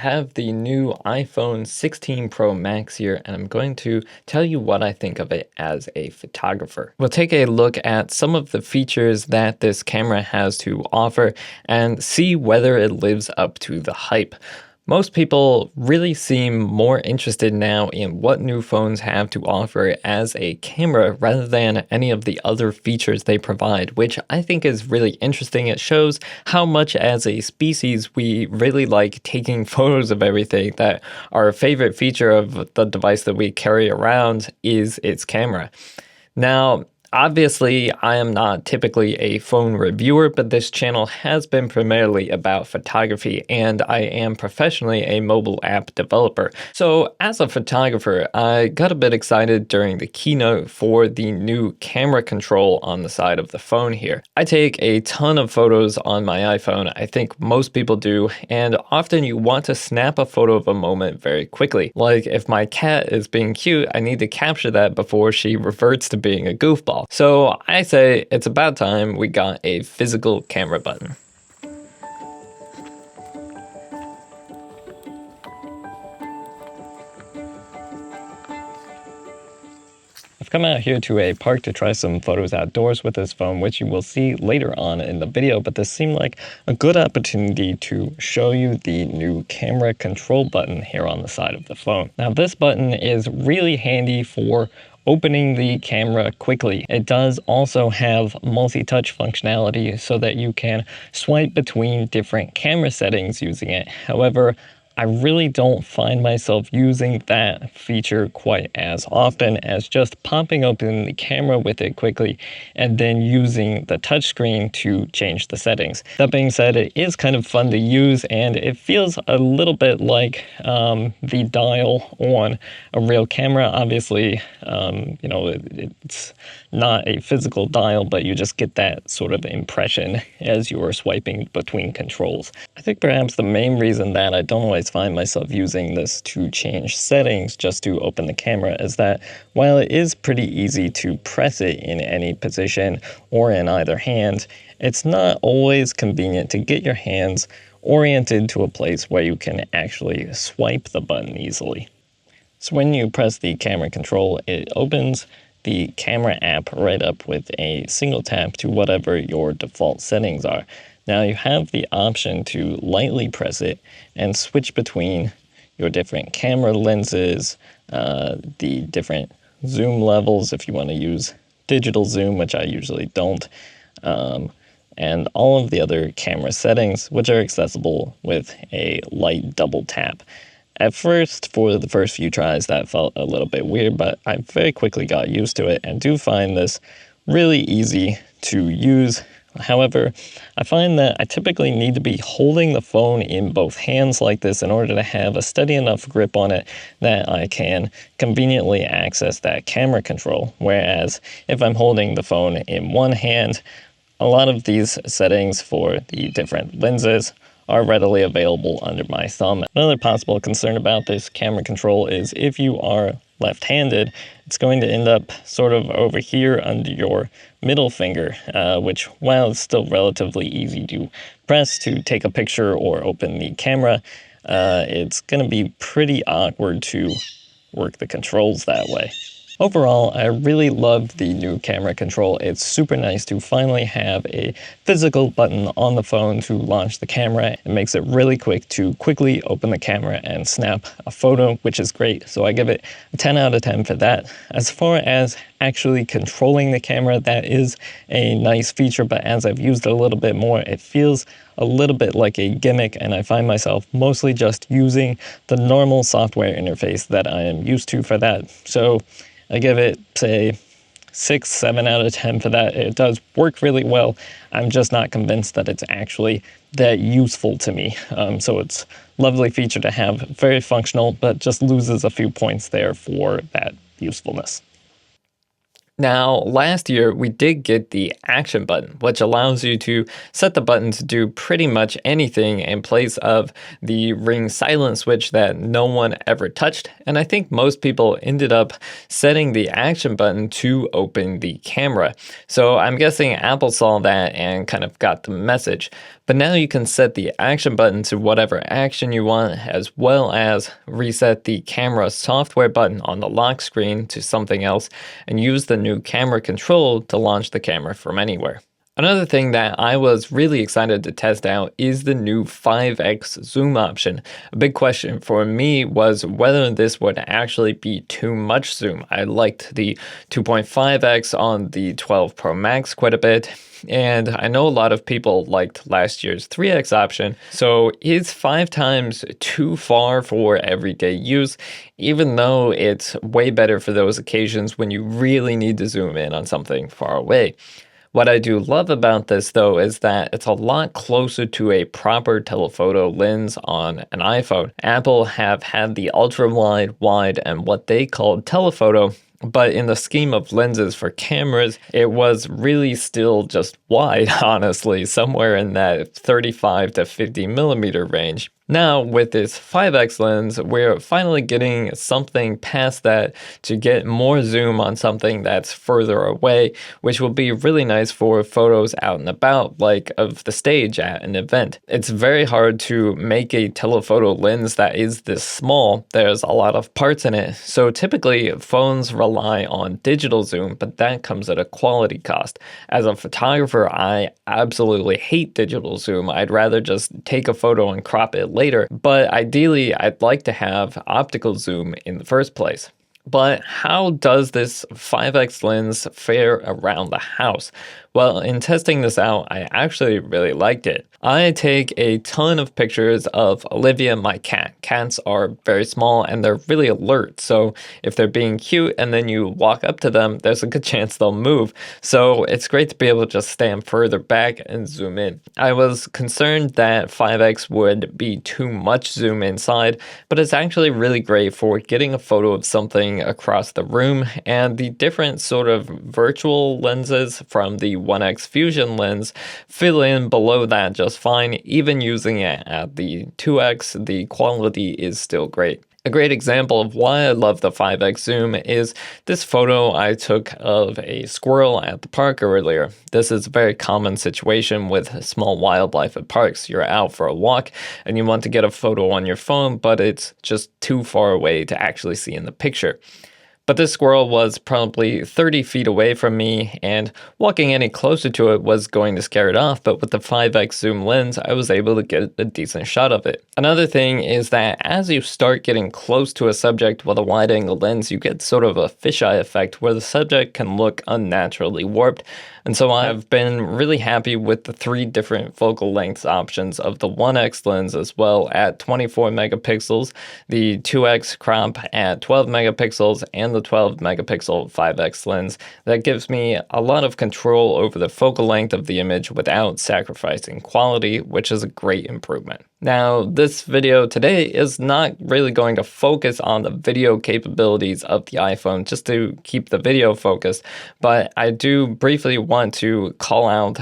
Have the new iPhone 16 Pro Max here, and I'm going to tell you what I think of it as a photographer. We'll take a look at some of the features that this camera has to offer and see whether it lives up to the hype. Most people really seem more interested now in what new phones have to offer as a camera rather than any of the other features they provide, which I think is really interesting. It shows how much as a species we really like taking photos of everything, that our favorite feature of the device that we carry around is its camera. Now, obviously, I am not typically a phone reviewer, but this channel has been primarily about photography, and I am professionally a mobile app developer. So as a photographer, I got a bit excited during the keynote for the new camera control on the side of the phone here. I take a ton of photos on my iPhone. I think most people do, and often you want to snap a photo of a moment very quickly. Like if my cat is being cute, I need to capture that before she reverts to being a goofball. So I say it's about time we got a physical camera button. I've come out here to a park to try some photos outdoors with this phone, which you will see later on in the video, but this seemed like a good opportunity to show you the new camera control button here on the side of the phone. Now this button is really handy for opening the camera quickly. It does also have multi-touch functionality so that you can swipe between different camera settings using it. However, I really don't find myself using that feature quite as often as just popping open the camera with it quickly and then using the touchscreen to change the settings. That being said, it is kind of fun to use, and it feels a little bit like the dial on a real camera. Obviously, it's not a physical dial, but you just get that sort of impression as you are swiping between controls. I think perhaps the main reason that I don't always find myself using this to change settings just to open the camera is that while it is pretty easy to press it in any position or in either hand, it's not always convenient to get your hands oriented to a place where you can actually swipe the button easily. So when you press the camera control, it opens the camera app right up with a single tap to whatever your default settings are. Now you have the option to lightly press it and switch between your different camera lenses, the different zoom levels if you want to use digital zoom, which I usually don't, and all of the other camera settings, which are accessible with a light double tap. At first, for the first few tries, that felt a little bit weird, but I very quickly got used to it and do find this really easy to use. However, I find that I typically need to be holding the phone in both hands like this in order to have a steady enough grip on it that I can conveniently access that camera control. Whereas if I'm holding the phone in one hand, a lot of these settings for the different lenses are readily available under my thumb. Another possible concern about this camera control is if you are left-handed, it's going to end up sort of over here under your middle finger, which, while it's still relatively easy to press to take a picture or open the camera, it's going to be pretty awkward to work the controls that way. Overall, I really love the new camera control. It's super nice to finally have a physical button on the phone to launch the camera. It makes it really quick to quickly open the camera and snap a photo, which is great. So I give it a 10 out of 10 for that. As far as actually controlling the camera, that is a nice feature, but as I've used it a little bit more, it feels a little bit like a gimmick, and I find myself mostly just using the normal software interface that I am used to for that. So I give it, say, 6, 7 out of 10 for that. It does work really well. I'm just not convinced that it's actually that useful to me. So it's a lovely feature to have, very functional, but just loses a few points there for that usefulness. Now, last year, we did get the action button, which allows you to set the button to do pretty much anything in place of the ring silent switch that no one ever touched. And I think most people ended up setting the action button to open the camera. So I'm guessing Apple saw that and kind of got the message. But now you can set the action button to whatever action you want, as well as reset the camera software button on the lock screen to something else and use the new camera control to launch the camera from anywhere. Another thing that I was really excited to test out is the new 5x zoom option. A big question for me was whether this would actually be too much zoom. I liked the 2.5x on the 12 Pro Max quite a bit, and I know a lot of people liked last year's 3x option. So is 5 times too far for everyday use, even though it's way better for those occasions when you really need to zoom in on something far away? What I do love about this, though, is that it's a lot closer to a proper telephoto lens on an iPhone. Apple have had the ultra-wide, wide, and what they called telephoto, but in the scheme of lenses for cameras, it was really still just wide, honestly, somewhere in that 35 to 50 millimeter range. Now, with this 5x lens, we're finally getting something past that to get more zoom on something that's further away, which will be really nice for photos out and about, like of the stage at an event. It's very hard to make a telephoto lens that is this small. There's a lot of parts in it. So typically, phones rely on digital zoom, but that comes at a quality cost. As a photographer, I absolutely hate digital zoom. I'd rather just take a photo and crop it later, but ideally I'd like to have optical zoom in the first place. But how does this 5x lens fare around the house? Well, in testing this out, I actually really liked it. I take a ton of pictures of Olivia, my cat. Cats are very small and they're really alert. So if they're being cute and then you walk up to them, there's a good chance they'll move. So it's great to be able to just stand further back and zoom in. I was concerned that 5x would be too much zoom inside, but it's actually really great for getting a photo of something across the room, and the different sort of virtual lenses from the 1x Fusion lens fill in below that just fine. Even using it at the 2x, the quality is still great. A great example of why I love the 5x zoom is this photo I took of a squirrel at the park earlier. This is a very common situation with small wildlife at parks. You're out for a walk and you want to get a photo on your phone, but it's just too far away to actually see in the picture. But this squirrel was probably 30 feet away from me, and walking any closer to it was going to scare it off, but with the 5x zoom lens, I was able to get a decent shot of it. Another thing is that as you start getting close to a subject with a wide-angle lens, you get sort of a fisheye effect where the subject can look unnaturally warped. And so I've been really happy with the 3 different focal lengths options of the 1x lens as well at 24 megapixels, the 2x crop at 12 megapixels, and the 12 megapixel 5x lens. That gives me a lot of control over the focal length of the image without sacrificing quality, which is a great improvement. Now, this video today is not really going to focus on the video capabilities of the iPhone just to keep the video focused, but I do briefly want to call out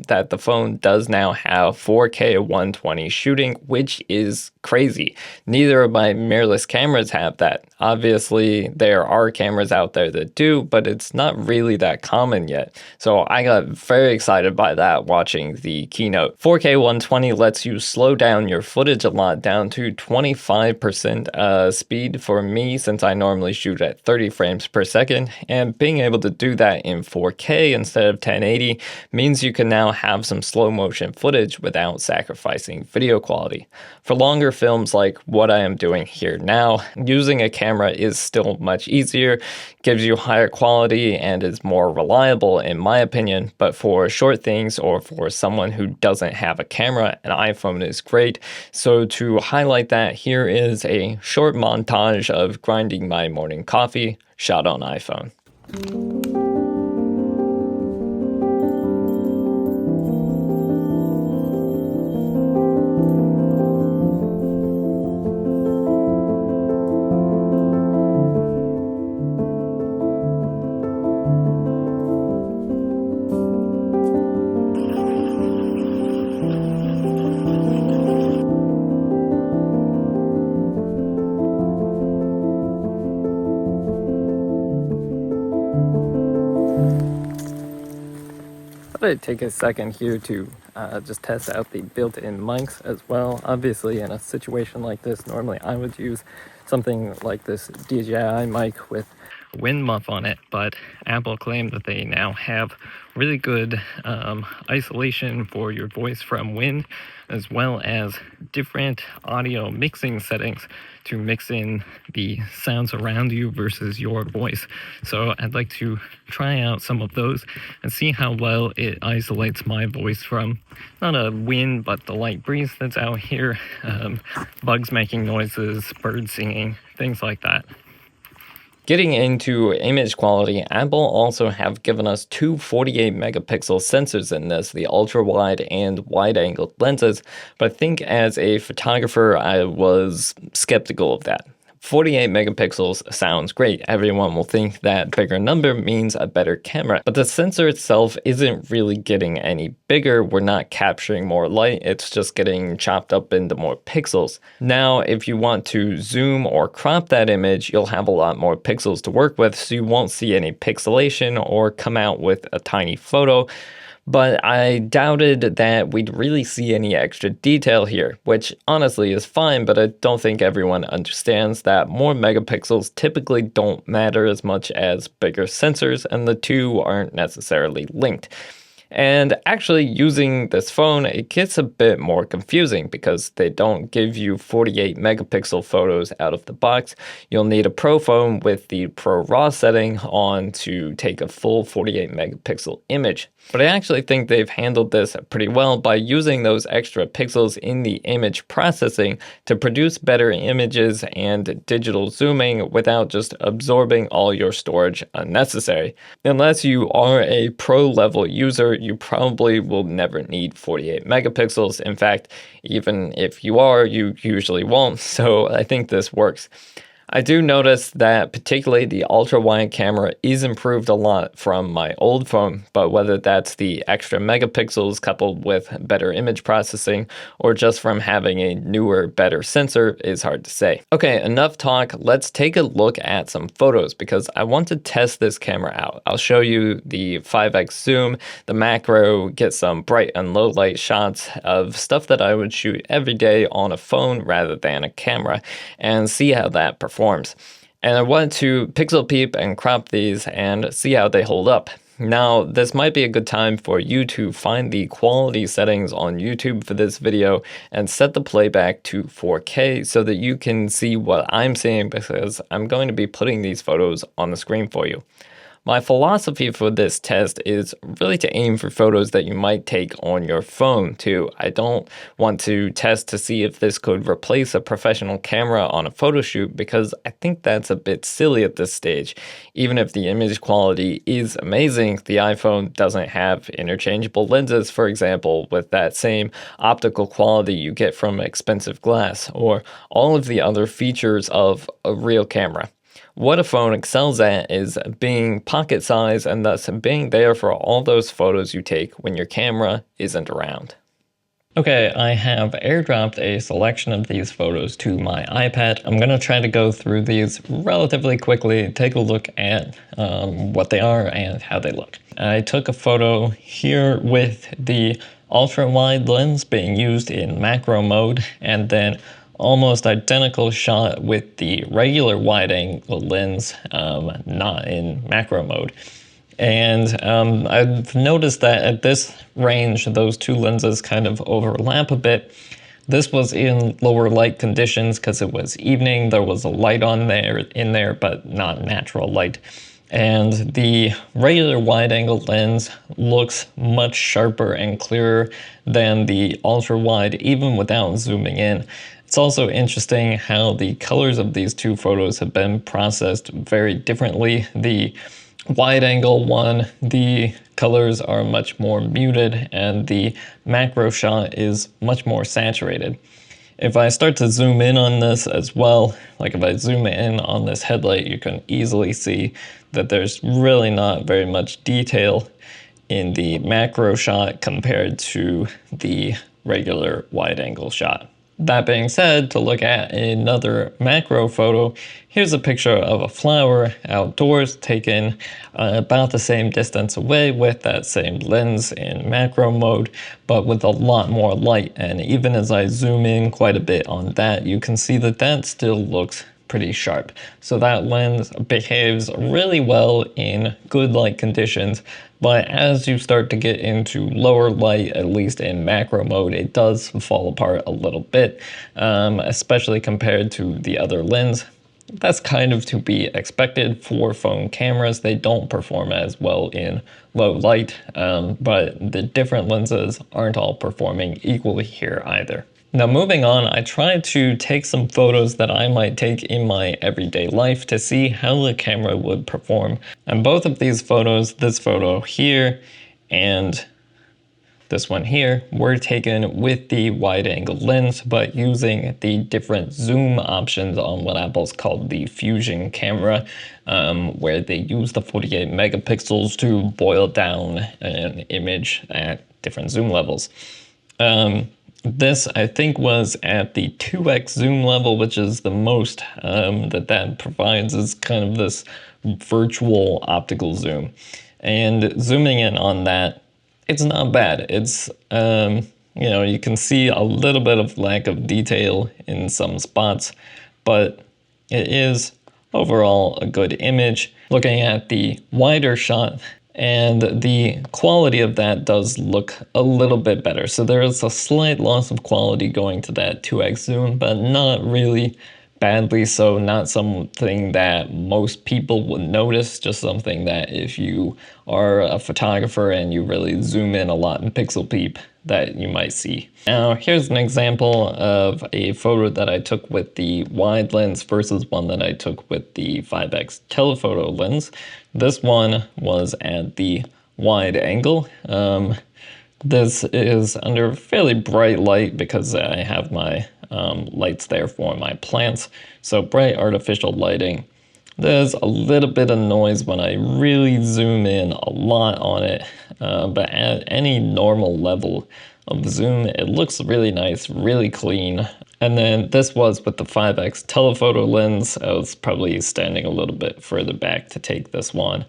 that the phone does now have 4K 120 shooting, which is crazy. Neither of my mirrorless cameras have that. Obviously, there are cameras out there that do, but it's not really that common yet. So I got very excited by that watching the keynote. 4K 120 lets you slow down your footage a lot, down to 25% speed for me, since I normally shoot at 30 frames per second, and being able to do that in 4K instead of 1080 means you can now have some slow motion footage without sacrificing video quality. For longer films like what I am doing here now, using a camera is still much easier, gives you higher quality, and is more reliable in my opinion, but for short things or for someone who doesn't have a camera, an iPhone is great. So to highlight that, here is a short montage of grinding my morning coffee shot on iPhone. thought I'd take a second here to just test out the built-in mics as well. Obviously, in a situation like this, normally I would use something like this DJI mic with wind muff on it, but Apple claimed that they now have really good isolation for your voice from wind, as well as different audio mixing settings to mix in the sounds around you versus your voice. So I'd like to try out some of those and see how well it isolates my voice from not a wind, but the light breeze that's out here, bugs making noises, birds singing, things like that. Getting into image quality, Apple also have given us two 48 megapixel sensors in this, the ultra wide and wide angle lenses, but I think as a photographer, I was skeptical of that. 48 megapixels sounds great. Everyone will think that bigger number means a better camera, but the sensor itself isn't really getting any bigger. We're not capturing more light. It's just getting chopped up into more pixels. Now, if you want to zoom or crop that image, you'll have a lot more pixels to work with, so you won't see any pixelation or come out with a tiny photo. But I doubted that we'd really see any extra detail here, which honestly is fine, but I don't think everyone understands that more megapixels typically don't matter as much as bigger sensors, and the two aren't necessarily linked. And actually using this phone, it gets a bit more confusing because they don't give you 48 megapixel photos out of the box. You'll need a Pro phone with the Pro RAW setting on to take a full 48 megapixel image. But I actually think they've handled this pretty well by using those extra pixels in the image processing to produce better images and digital zooming without just absorbing all your storage unnecessary. Unless you are a pro level user, you probably will never need 48 megapixels. In fact, even if you are, you usually won't. So I think this works. I do notice that particularly the ultra-wide camera is improved a lot from my old phone, but whether that's the extra megapixels coupled with better image processing or just from having a newer, better sensor is hard to say. Okay, enough talk. Let's take a look at some photos because I want to test this camera out. I'll show you the 5x zoom, the macro, get some bright and low light shots of stuff that I would shoot every day on a phone rather than a camera and see how that performs. And I want to pixel peep and crop these and see how they hold up. Now, this might be a good time for you to find the quality settings on YouTube for this video and set the playback to 4K so that you can see what I'm seeing because I'm going to be putting these photos on the screen for you. My philosophy for this test is really to aim for photos that you might take on your phone too. I don't want to test to see if this could replace a professional camera on a photo shoot because I think that's a bit silly at this stage. Even if the image quality is amazing, the iPhone doesn't have interchangeable lenses, for example, with that same optical quality you get from expensive glass, or all of the other features of a real camera. What a phone excels at is being pocket size and thus being there for all those photos you take when your camera isn't around. Okay, I have airdropped a selection of these photos to my iPad. I'm going to try to go through these relatively quickly, take a look at what they are and how they look. I took a photo here with the ultra-wide lens being used in macro mode, and then almost identical shot with the regular wide angle lens, not in macro mode. And I've noticed that at this range, those two lenses kind of overlap a bit. This was in lower light conditions because it was evening. There was a light on there, but not natural light. And the regular wide angle lens looks much sharper and clearer than the ultra wide, even without zooming in. It's also interesting how the colors of these two photos have been processed very differently. The wide angle one, the colors are much more muted, and the macro shot is much more saturated. If I start to zoom in on this as well, like if I zoom in on this headlight, you can easily see that there's really not very much detail in the macro shot compared to the regular wide angle shot. That being said, to look at another macro photo, here's a picture of a flower outdoors taken about the same distance away with that same lens in macro mode, but with a lot more light. And even as I zoom in quite a bit on that, you can see that that still looks pretty sharp. So that lens behaves really well in good light conditions, but as you start to get into lower light, at least in macro mode, it does fall apart a little bit, especially compared to the other lens. That's kind of to be expected for phone cameras. They don't perform as well in low light, but the different lenses aren't all performing equally here either. Now moving on, I tried to take some photos that I might take in my everyday life to see how the camera would perform. And both of these photos, this photo here and this one here, were taken with the wide angle lens, but using the different zoom options on what Apple's called the Fusion camera, where they use the 48 megapixels to boil down an image at different zoom levels. This, I think, was at the 2x zoom level, which is the most that provides is kind of this virtual optical zoom. And zooming in on that, it's not bad. It's, you know, you can see a little bit of lack of detail in some spots, but it is overall a good image. Looking at the wider shot, and the quality of that does look a little bit better. So there is a slight loss of quality going to that 2x zoom, but not really badly so, not something that most people would notice, just something that if you are a photographer and you really zoom in a lot in pixel peep, that you might see. Now here's an example of a photo that I took with the wide lens versus one that I took with the 5x telephoto lens. This one was at the wide angle. This is under fairly bright light because I have my lights there for my plants. So bright artificial lighting. There's a little bit of noise when I really zoom in a lot on it, but at any normal level of zoom, it looks really nice, really clean. And then this was with the 5x telephoto lens. I was probably standing a little bit further back to take this one.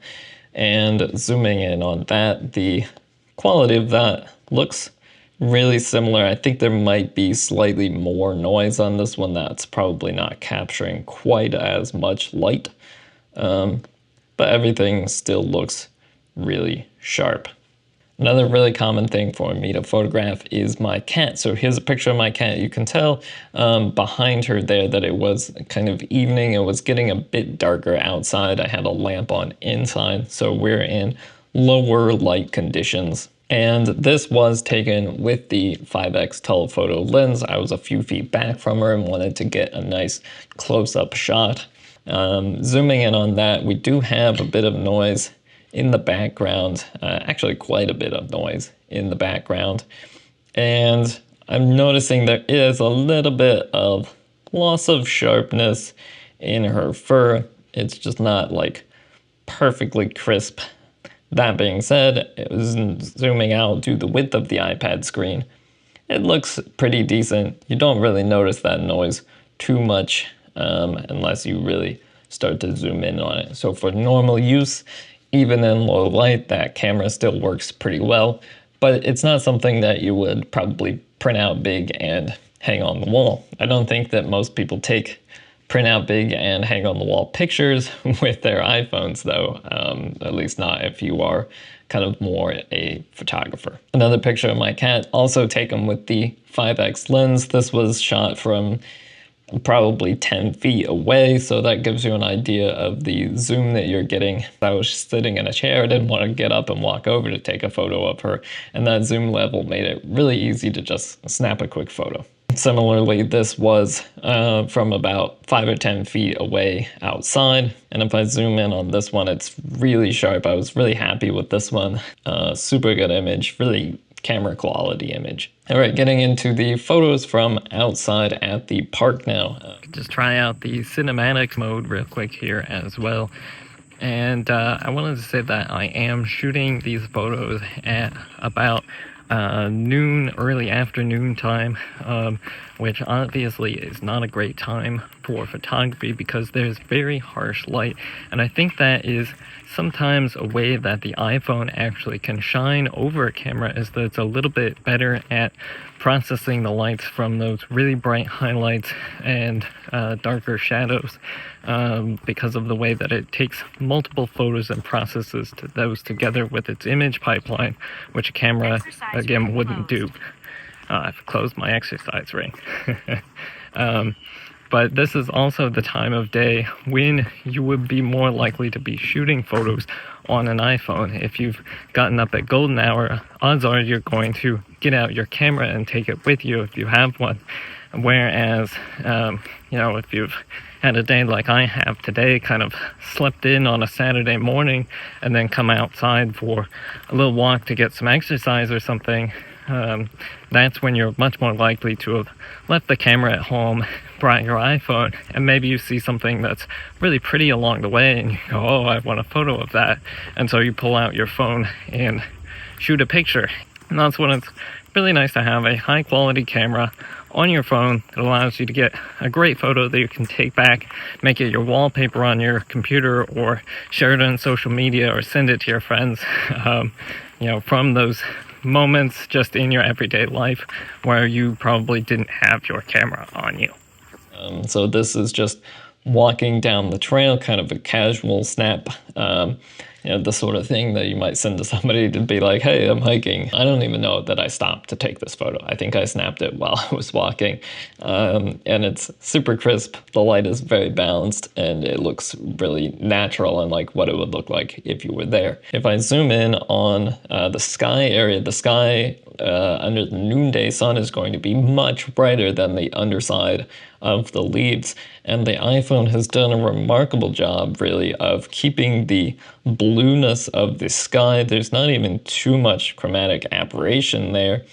And zooming in on that, the quality of that looks really similar. I think there might be slightly more noise on this one that's probably not capturing quite as much light, but everything still looks really sharp. Another really common thing for me to photograph is my cat. So here's a picture of my cat. You can tell behind her there that it was kind of evening. It was getting a bit darker outside. I had a lamp on inside, so we're in lower light conditions. And this was taken with the 5x telephoto lens. I was a few feet back from her and wanted to get a nice close-up shot. Zooming in on that, we do have a bit of noise in the background, actually quite a bit of noise in the background. And I'm noticing there is a little bit of loss of sharpness in her fur. It's just not like perfectly crisp. That being said, it was zooming out to the width of the iPad screen. It looks pretty decent. You don't really notice that noise too much unless you really start to zoom in on it. So for normal use, even in low light, that camera still works pretty well, but it's not something that you would probably print out big and hang on the wall. I don't think that most people take print out big and hang on the wall pictures with their iPhones though, at least not if you are kind of more a photographer. Another picture of my cat, also taken with the 5x lens. This was shot from probably 10 feet away, so that gives you an idea of the zoom that you're getting. I was sitting in a chair, I didn't want to get up and walk over to take a photo of her, and that zoom level made it really easy to just snap a quick photo. Similarly, this was from about 5 or 10 feet away outside, and if I zoom in on this one, it's really sharp. I was really happy with this one. Super good image, really camera quality image. All right, getting into the photos from outside at the park now. Just try out the cinematic mode real quick here as well. And I wanted to say that I am shooting these photos at about noon, early afternoon time. which obviously is not a great time for photography because there's very harsh light. And I think that is sometimes a way that the iPhone actually can shine over a camera, is that it's a little bit better at processing the lights from those really bright highlights and darker shadows, because of the way that it takes multiple photos and processes those together with its image pipeline, which a camera, again, wouldn't do. I've closed my exercise ring. But this is also the time of day when you would be more likely to be shooting photos on an iPhone. If you've gotten up at golden hour, odds are you're going to get out your camera and take it with you if you have one. Whereas, if you've had a day like I have today, kind of slept in on a Saturday morning and then come outside for a little walk to get some exercise or something, that's when you're much more likely to have left the camera at home, brought your iPhone, and maybe you see something that's really pretty along the way and you go, oh, I want a photo of that. And so you pull out your phone and shoot a picture. And that's when it's really nice to have a high quality camera on your phone that allows you to get a great photo that you can take back, make it your wallpaper on your computer, or share it on social media, or send it to your friends, from those moments just in your everyday life where you probably didn't have your camera on you. So this is just walking down the trail, kind of a casual snap, the sort of thing that you might send to somebody to be like, hey, I'm hiking. I don't even know that I stopped to take this photo. I think I snapped it while I was walking. And it's super crisp. The light is very balanced and it looks really natural and like what it would look like if you were there. If I zoom in on the sky area, the sky under the noonday sun is going to be much brighter than the underside of the leaves, and the iPhone has done a remarkable job really of keeping the blueness of the sky. There's not even too much chromatic aberration there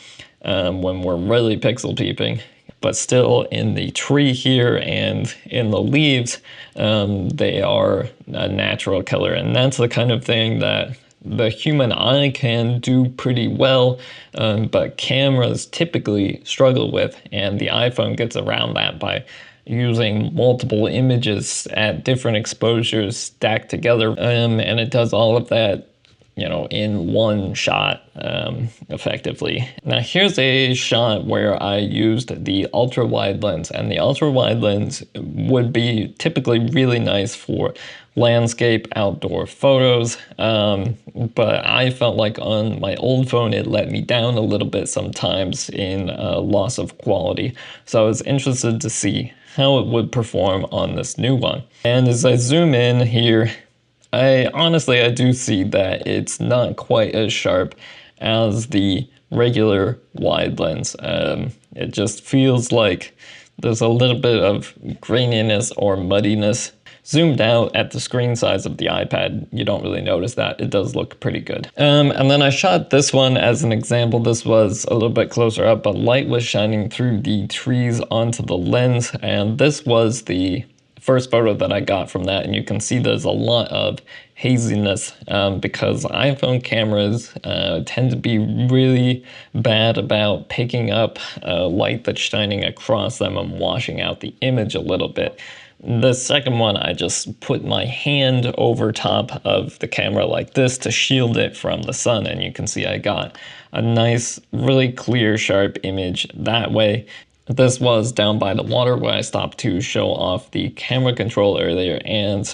when we're really pixel peeping, but still in the tree here and in the leaves, they are a natural color, and that's the kind of thing that the human eye can do pretty well, but cameras typically struggle with, and the iPhone gets around that by using multiple images at different exposures stacked together, and it does all of that in one shot, effectively. Now here's a shot where I used the ultra wide lens, and the ultra wide lens would be typically really nice for landscape outdoor photos, but I felt like on my old phone it let me down a little bit sometimes in loss of quality. So I was interested to see how it would perform on this new one. And as I zoom in here, I do see that it's not quite as sharp as the regular wide lens. It just feels like there's a little bit of graininess or muddiness. Zoomed out at the screen size of the iPad, you don't really notice that. It does look pretty good. And then I shot this one as an example. This was a little bit closer up, but light was shining through the trees onto the lens, and this was the first photo that I got from that, and you can see there's a lot of haziness because iPhone cameras tend to be really bad about picking up light that's shining across them and washing out the image a little bit. The second one, I just put my hand over top of the camera like this to shield it from the sun, and you can see I got a nice, really clear, sharp image that way. This was down by the water where I stopped to show off the camera control earlier, and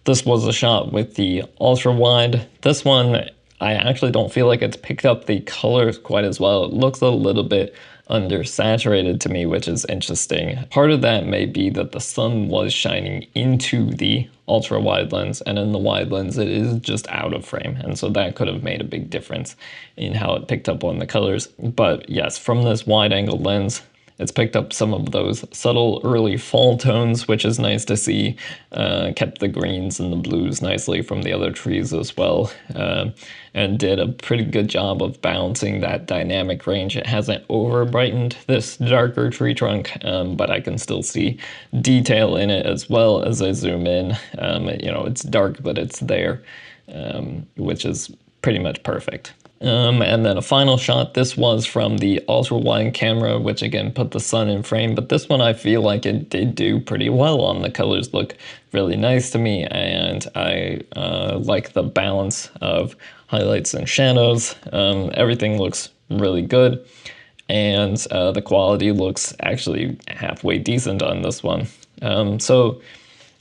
this was a shot with the ultra wide. This one, I actually don't feel like it's picked up the colors quite as well. It looks a little bit undersaturated to me, which is interesting. Part of that may be that the sun was shining into the ultra wide lens, and in the wide lens it is just out of frame, and so that could have made a big difference in how it picked up on the colors. But yes, from this wide angle lens, it's picked up some of those subtle early fall tones, which is nice to see. Kept the greens and the blues nicely from the other trees as well, and did a pretty good job of balancing that dynamic range. It hasn't over brightened this darker tree trunk, but I can still see detail in it as well as I zoom in. It's dark, but it's there, which is pretty much perfect. And then a final shot. This was from the ultra wide camera, which again put the sun in frame. But this one I feel like it did do pretty well on. The colors look really nice to me, and I like the balance of highlights and shadows. Everything looks really good, and the quality looks actually halfway decent on this one. So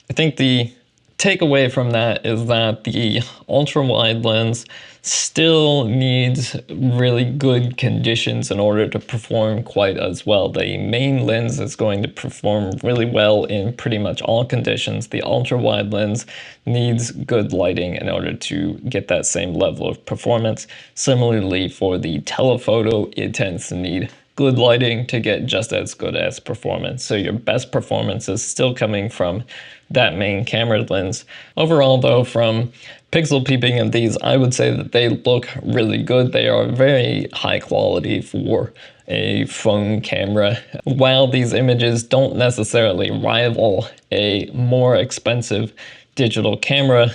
I think the takeaway from that is that the ultra wide lens still needs really good conditions in order to perform quite as well. The main lens is going to perform really well in pretty much all conditions. The ultra wide lens needs good lighting in order to get that same level of performance. Similarly, for the telephoto, it tends to need good lighting to get just as good as performance. So your best performance is still coming from that main camera lens. Overall though, from pixel peeping and these, I would say that they look really good. They are very high quality for a phone camera. While these images don't necessarily rival a more expensive digital camera,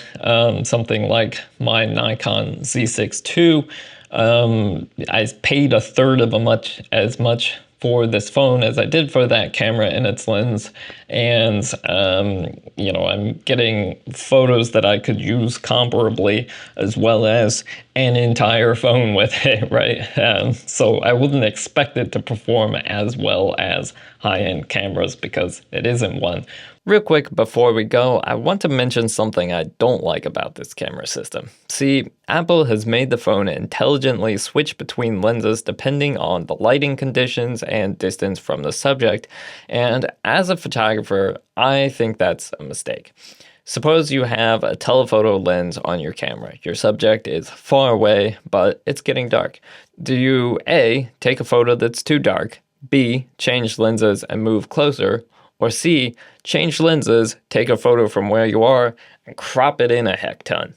something like my Nikon Z6 II, I paid a third of as much for this phone as I did for that camera and its lens, and I'm getting photos that I could use comparably, as well as an entire phone with it, right? So I wouldn't expect it to perform as well as high-end cameras because it isn't one. Real quick before we go, I want to mention something I don't like about this camera system. See, Apple has made the phone intelligently switch between lenses depending on the lighting conditions and distance from the subject, and as a photographer, I think that's a mistake. Suppose you have a telephoto lens on your camera. Your subject is far away, but it's getting dark. Do you A, take a photo that's too dark, B, change lenses and move closer, or C, change lenses, take a photo from where you are, and crop it in a heck ton?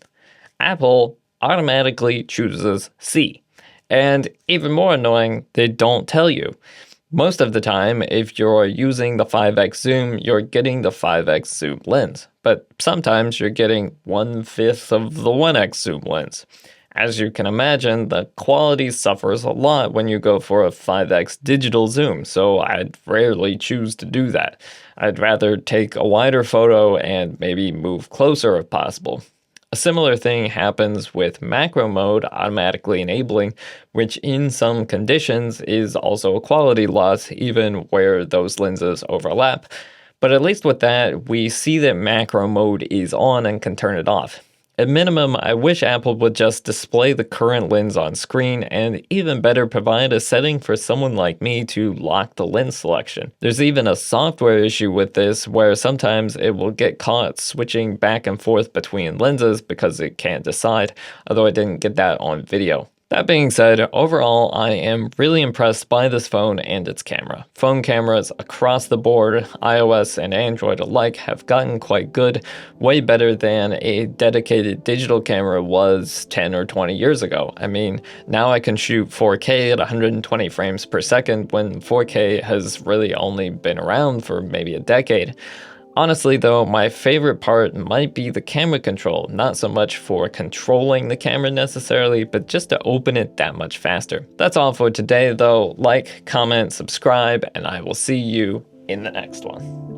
Apple automatically chooses C. And even more annoying, they don't tell you. Most of the time, if you're using the 5x zoom, you're getting the 5x zoom lens. But sometimes you're getting 1/5 of the 1x zoom lens. As you can imagine, the quality suffers a lot when you go for a 5x digital zoom, so I'd rarely choose to do that. I'd rather take a wider photo and maybe move closer if possible. A similar thing happens with macro mode automatically enabling, which in some conditions is also a quality loss even where those lenses overlap. But at least with that, we see that macro mode is on and can turn it off. At minimum, I wish Apple would just display the current lens on screen, and even better, provide a setting for someone like me to lock the lens selection. There's even a software issue with this where sometimes it will get caught switching back and forth between lenses because it can't decide, although I didn't get that on video. That being said, overall, I am really impressed by this phone and its camera. Phone cameras across the board, iOS and Android alike, have gotten quite good, way better than a dedicated digital camera was 10 or 20 years ago. I mean, now I can shoot 4K at 120 frames per second when 4K has really only been around for maybe a decade. Honestly though, my favorite part might be the camera control, not so much for controlling the camera necessarily, but just to open it that much faster. That's all for today though. Like, comment, subscribe, and I will see you in the next one.